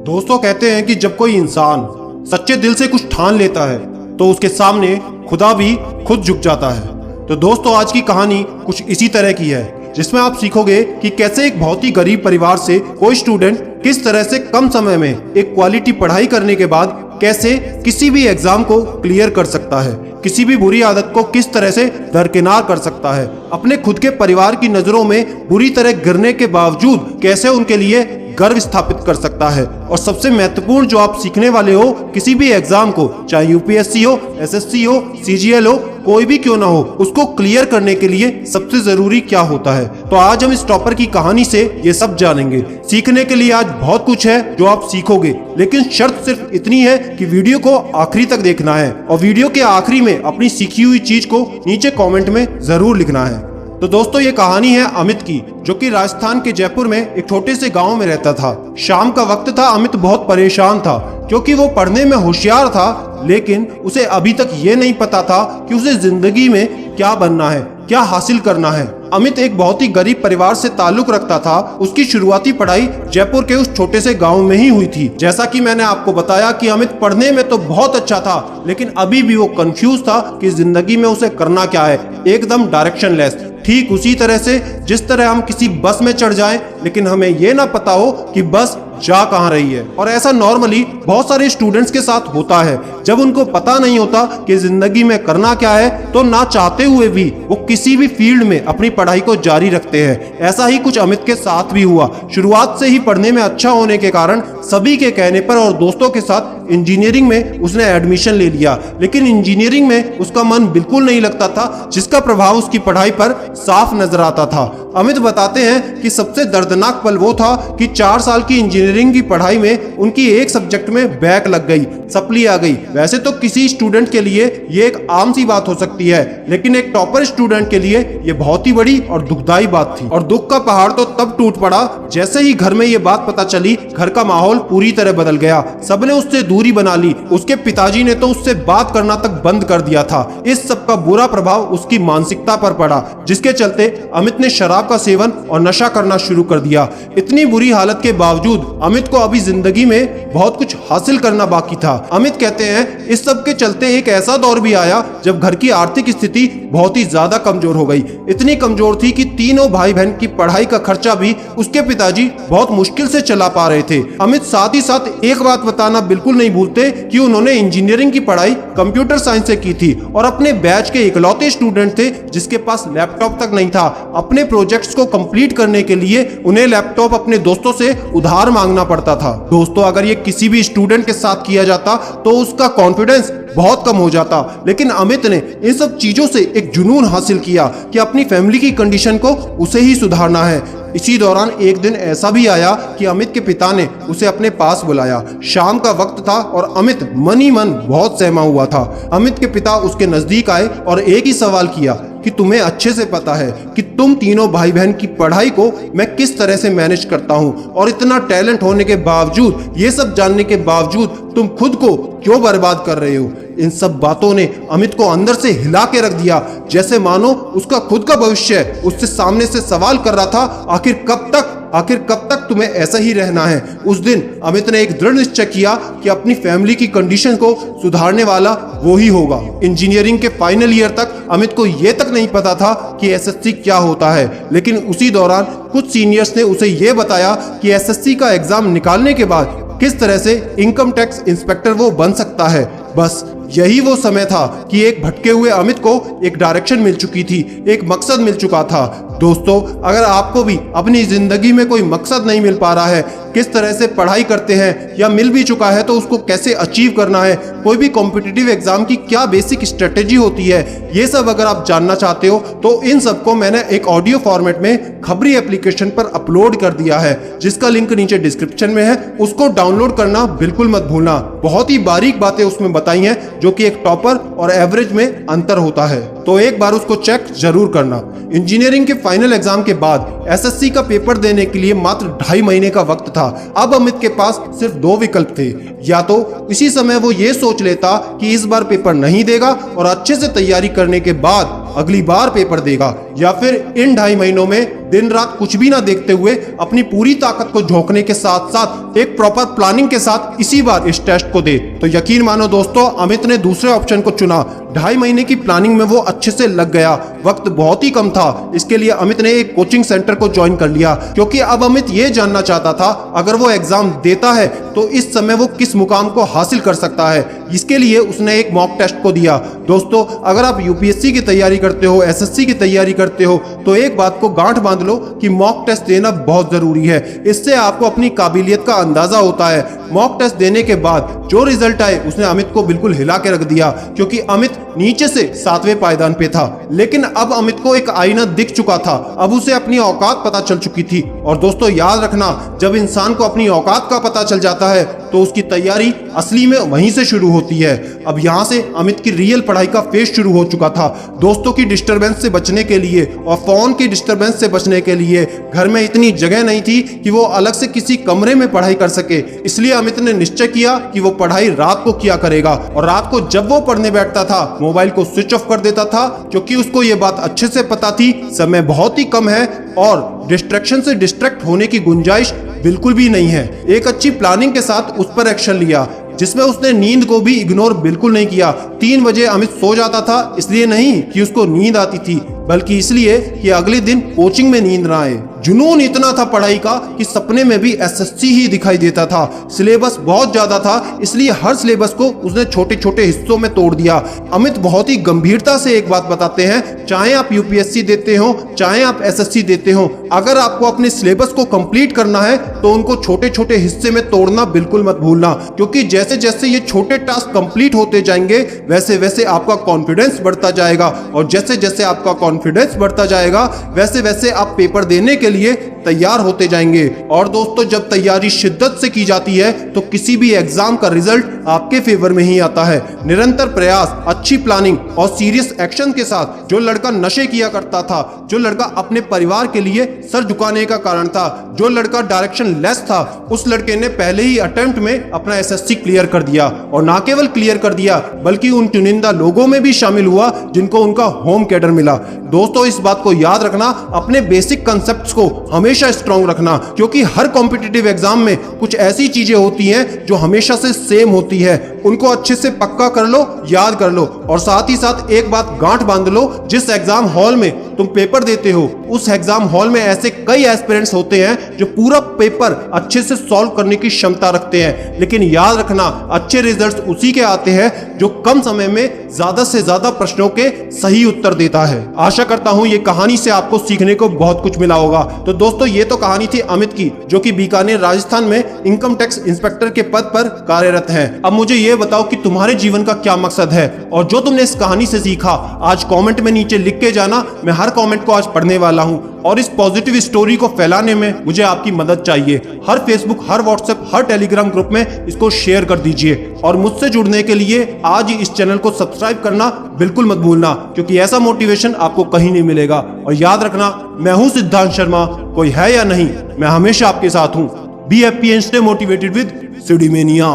दोस्तों कहते हैं कि जब कोई इंसान सच्चे दिल से कुछ ठान लेता है तो उसके सामने खुदा भी खुद झुक जाता है। तो दोस्तों आज की कहानी कुछ इसी तरह की है, जिसमें आप सीखोगे कि कैसे एक बहुत ही गरीब परिवार से कोई स्टूडेंट किस तरह से कम समय में एक क्वालिटी पढ़ाई करने के बाद कैसे किसी भी एग्जाम को क्लियर कर सकता है, किसी भी बुरी आदत को किस तरह से दरकिनार कर सकता है, अपने खुद के परिवार की नजरों में बुरी तरह गिरने के बावजूद कैसे उनके लिए गर्व स्थापित कर सकता है। और सबसे महत्वपूर्ण जो आप सीखने वाले हो किसी भी एग्जाम को, चाहे यूपीएससी हो, एसएससी हो, सीजीएल हो, कोई भी क्यों ना हो, उसको क्लियर करने के लिए सबसे जरूरी क्या होता है। तो आज हम इस टॉपर की कहानी से ये सब जानेंगे। सीखने के लिए आज बहुत कुछ है जो आप सीखोगे, लेकिन शर्त सिर्फ इतनी है कि वीडियो को आखिरी तक देखना है और वीडियो के आखिरी में अपनी सीखी हुई चीज को नीचे कमेंट में जरूर लिखना है। तो दोस्तों ये कहानी है अमित की, जो कि राजस्थान के जयपुर में एक छोटे से गांव में रहता था। शाम का वक्त था। अमित बहुत परेशान था क्योंकि वो पढ़ने में होशियार था, लेकिन उसे अभी तक ये नहीं पता था कि उसे जिंदगी में क्या बनना है, क्या हासिल करना है। अमित एक बहुत ही गरीब परिवार से ताल्लुक रखता था। उसकी शुरुआती पढ़ाई जयपुर के उस छोटे से गांव में ही हुई थी। जैसा कि मैंने आपको बताया कि अमित पढ़ने में तो बहुत अच्छा था, लेकिन अभी भी वो कंफ्यूज था कि जिंदगी में उसे करना क्या है, एकदम डायरेक्शनलेस। ठीक उसी तरह से जिस तरह हम किसी बस में चढ़ जाएं, लेकिन हमें ये ना पता हो कि बस जा कहाँ रही है। और ऐसा नॉर्मली बहुत सारे स्टूडेंट्स के साथ होता है। जब उनको पता नहीं होता कि जिंदगी में करना क्या है, तो ना चाहते हुए भी वो किसी भी फील्ड में अपनी पढ़ाई को जारी रखते हैं। ऐसा ही कुछ अमित के साथ भी हुआ। शुरुआत से ही पढ़ने में अच्छा होने के कारण सभी के कहने पर और दोस्तों के साथ इंजीनियरिंग में उसने एडमिशन ले लिया, लेकिन इंजीनियरिंग में उसका मन बिल्कुल नहीं लगता था, जिसका प्रभाव उसकी पढ़ाई पर साफ नजर आता था। अमित बताते हैं कि सबसे दर्दनाक पल वो था कि 4 साल की इंजीनियरिंग की पढ़ाई में उनकी एक सब्जेक्ट में बैक लग गई, सप्ली आ गई। वैसे तो किसी स्टूडेंट के लिए ये एक आम सी बात हो सकती है, लेकिन एक टॉपर स्टूडेंट के लिए ये बहुत ही बड़ी और दुखदाई बात थी। और दुख का पहाड़ तो तब टूट पड़ा जैसे ही घर में ये बात पता चली। घर का माहौल पूरी तरह बदल गया। सबने उससे दूरी बना ली। उसके पिताजी ने तो उससे बात करना तक बंद कर दिया था। इस सब का बुरा प्रभाव उसकी मानसिकता पर पड़ा, जिसके चलते अमित ने शराब का सेवन और नशा करना शुरू कर दिया। इतनी बुरी हालत के बावजूद अमित को अभी जिंदगी में बहुत कुछ हासिल करना बाकी था। अमित कहते हैं इस सब के चलते एक ऐसा दौर भी आया जब घर की आर्थिक स्थिति बहुत ही ज्यादा कमजोर हो गई। इतनी कमजोर थी कि तीनों भाई बहन की पढ़ाई का खर्चा भी उसके पिताजी बहुत मुश्किल से चला पा रहे थे। अमित साथ ही साथ एक बात बताना बिल्कुल नहीं भूलते कि उन्होंने इंजीनियरिंग की पढ़ाई कंप्यूटर साइंस से की थी और अपने बैच के इकलौते स्टूडेंट थे जिसके पास लैपटॉप तक नहीं था। अपने प्रोजेक्ट्स को कंप्लीट करने के लिए उन्हें लैपटॉप अपने दोस्तों से उधार मांगना पड़ता था। दोस्तों अगर ये किसी भी स्टूडेंट के साथ किया जाता तो उसका कॉन्फिडेंस बहुत कम हो जाता, लेकिन अमित ने इन सब चीजों से एक जुनून हासिल किया कि अपनी फैमिली की कंडीशन को उसे ही सुधारना है। इसी दौरान एक दिन ऐसा भी आया कि अमित के पिता ने उसे अपने पास बुलाया। शाम का वक्त था और अमित मन ही मन बहुत सहमा हुआ था। अमित के पिता उसके नजदीक आए और एक ही सवाल किया कि तुम्हें अच्छे से पता है कि तुम तीनों भाई बहन की पढ़ाई को मैं किस तरह से मैनेज करता हूँ, और इतना टैलेंट होने के बावजूद, ये सब जानने के बावजूद तुम खुद को क्यों बर्बाद कर रहे हो। इन सब बातों ने अमित को अंदर से हिला के रख दिया, जैसे मानो उसका खुद का भविष्य उससे सामने से सवाल कर रहा था, आखिर कब तक तुम्हें ऐसा ही रहना है। उस दिन अमित ने एक दृढ़ निश्चय किया कि अपनी फैमिली की कंडीशन को सुधारने वाला वो ही होगा। इंजीनियरिंग के फाइनल ईयर तक अमित को ये तक नहीं पता था कि एसएससी क्या होता है, लेकिन उसी दौरान कुछ सीनियर्स ने उसे ये बताया कि एसएससी का एग्जाम निकालने के बाद किस तरह से इनकम टैक्स इंस्पेक्टर वो बन सकता है। बस यही वो समय था कि एक भटके हुए अमित को एक डायरेक्शन मिल चुकी थी, एक मकसद मिल चुका था। दोस्तों अगर आपको भी अपनी जिंदगी में कोई मकसद नहीं मिल पा रहा है, किस तरह से पढ़ाई करते हैं या मिल भी चुका है तो उसको कैसे अचीव करना है, कोई भी कॉम्पिटिटिव एग्जाम की क्या बेसिक स्ट्रेटेजी होती है, ये सब अगर आप जानना चाहते हो तो इन सबको मैंने एक ऑडियो फॉर्मेट में खबरी एप्लीकेशन पर अपलोड कर दिया है, जिसका लिंक नीचे डिस्क्रिप्शन में है। उसको डाउनलोड करना बिल्कुल मत भूलना। बहुत ही बारीक बातें उसमें बताई हैं जो कि एक टॉपर और एवरेज में अंतर होता है, तो एक बार उसको चेक जरूर करना। इंजीनियरिंग के फाइनल एग्जाम के बाद एसएससी का पेपर देने के लिए मात्र 2.5 महीने का वक्त था। अब अमित के पास सिर्फ 2 विकल्प थे। या तो इसी समय वो ये सोच लेता कि इस बार पेपर नहीं देगा और अच्छे से तैयारी करने के बाद अगली बार पेपर देगा, या फिर इन 2.5 महीनों में दिन रात कुछ भी ना देखते हुए अपनी पूरी ताकत को झोंकने के साथ साथ एक प्रॉपर प्लानिंग के साथ इसी बार इस टेस्ट को दे। तो यकीन मानो दोस्तों, अमित ने दूसरे ऑप्शन को चुना। 2.5 महीने की प्लानिंग में वो अच्छे से लग गया। वक्त बहुत ही कम था, इसके लिए अमित ने एक कोचिंग सेंटर को ज्वाइन कर लिया, क्योंकि अब अमित ये जानना चाहता था अगर वो एग्जाम देता है तो इस समय वो किस मुकाम को हासिल कर सकता है। इसके लिए उसने एक मॉक टेस्ट को दिया। दोस्तों, अगर आप यूपीएससी की तैयारी करते हो, एसएससी की तैयारी करते हो, तो एक बात को गांठ बांध लो कि मॉक टेस्ट देना बहुत जरूरी है। इससे आपको अपनी काबिलियत का अंदाजा होता है। मॉक टेस्ट देने के बाद जो रिजल्ट आए उसने अमित को बिल्कुल हिला के रख दिया, क्योंकि अमित नीचे से 7वें पायदान पे था। लेकिन अब अमित को एक आईना दिख चुका था, अब उसे अपनी औकात पता चल चुकी थी। और दोस्तों याद रखना, जब इंसान को अपनी औकात का पता चल जाता है तो उसकी तैयारी असली में वहीं से शुरू होती है। अब यहाँ से अमित की रियल पढ़ाई का फेज शुरू हो चुका था। दोस्तों की डिस्टरबेंस से बचने के लिए और फोन की डिस्टरबेंस से बचने के लिए घर में इतनी जगह नहीं थी कि वो अलग से किसी कमरे में पढ़ाई कर सके। इसलिए अमित ने निश्चय किया कि वो पढ़ाई रात को किया करेगा, और रात को जब वो पढ़ने बैठता था मोबाइल को स्विच ऑफ कर देता था, क्योंकि उसको ये बात अच्छे से पता थी समय बहुत ही कम है और डिस्ट्रैक्शन से डिस्ट्रैक्ट होने की गुंजाइश बिल्कुल भी नहीं है। एक अच्छी प्लानिंग के साथ उस पर एक्शन लिया, जिसमें उसने नींद को भी इग्नोर बिल्कुल नहीं किया। 3 बजे अमित सो जाता था, इसलिए नहीं कि उसको नींद आती थी, बल्कि इसलिए कि अगले दिन कोचिंग में नींद ना आए। जुनून इतना था पढ़ाई का कि सपने में भी एसएससी ही दिखाई देता था। सिलेबस बहुत ज्यादा था, इसलिए हर सिलेबस को उसने छोटे छोटे हिस्सों में तोड़ दिया। अमित बहुत ही गंभीरता से एक बात बताते हैं, चाहे आप यूपीएससी देते हो, चाहे आप एसएससी देते हो, अगर आपको अपने सिलेबस को कंप्लीट करना है तो उनको छोटे छोटे हिस्से में तोड़ना बिल्कुल मत भूलना, क्योंकि जैसे जैसे ये छोटे टास्क कंप्लीट होते जाएंगे वैसे वैसे आपका कॉन्फिडेंस बढ़ता जाएगा, और जैसे जैसे आपका कॉन्फिडेंस बढ़ता जाएगा वैसे वैसे आप पेपर देने के लिए तैयार होते जाएंगे। और दोस्तों, जब तैयारी शिद्दत से की जाती है तो किसी भी एग्जाम का रिजल्ट आपके फेवर में ही आता है। निरंतर प्रयास, अच्छी प्लानिंग और सीरियस एक्शन के साथ जो लड़का नशे किया करता था, जो लड़का अपने परिवार के लिए सर झुकाने का कारण था, जो लड़का डायरेक्शन लेस था, उस लड़के ने पहले ही अटेम्प्ट में अपना एसएससी क्लियर कर दिया। और ना केवल क्लियर कर दिया बल्कि उन चुनिंदा लोगों में भी शामिल हुआ जिनको उनका होम कैडर मिला। दोस्तों, इस बात को याद रखना, अपने बेसिक कंसेप्ट्स को हमेशा स्ट्रॉन्ग रखना, क्योंकि हर कॉम्पिटिटिव एग्जाम में कुछ ऐसी चीजें होती हैं जो हमेशा से सेम होती है। उनको अच्छे से पक्का कर लो, याद कर लो, और साथ ही साथ एक बात गांठ बांध लो, जिस एग्जाम हॉल में तुम पेपर देते हो उस एग्जाम हॉल में ऐसे कई एस्पिरेंट्स होते हैं जो पूरा पेपर अच्छे से सॉल्व करने की क्षमता रखते हैं। लेकिन याद रखना, अच्छे रिजल्ट्स उसी के आते हैं जो कम समय में ज्यादा से ज्यादा प्रश्नों के सही उत्तर देता है। आशा करता हूं ये कहानी से आपको सीखने को बहुत कुछ मिला होगा। तो दोस्तों, ये तो कहानी थी अमित की, जो कि बीकानेर राजस्थान में इनकम टैक्स इंस्पेक्टर के पद पर कार्यरत हैं। अब मुझे ये बताओ कि तुम्हारे जीवन का क्या मकसद है, और जो तुमने इस कहानी से सीखा आज कमेंट में नीचे लिख के जाना। मैं हर कमेंट को आज पढ़ने वाला हूं, और इस पॉजिटिव स्टोरी को फैलाने में मुझे आपकी मदद चाहिए। हर फेसबुक, हर व्हाट्सएप, हर टेलीग्राम ग्रुप में इसको शेयर कर दीजिए, और मुझसे जुड़ने के लिए आज ही इस चैनल को सब्सक्राइब करना बिल्कुल मत भूलना, क्योंकि ऐसा मोटिवेशन आपको कहीं नहीं मिलेगा। और याद रखना, मैं हूं सिद्धांत शर्मा, कोई है या नहीं, मैं हमेशा आपके साथ हूं। Be happy and stay motivated with सिडीमेनिया।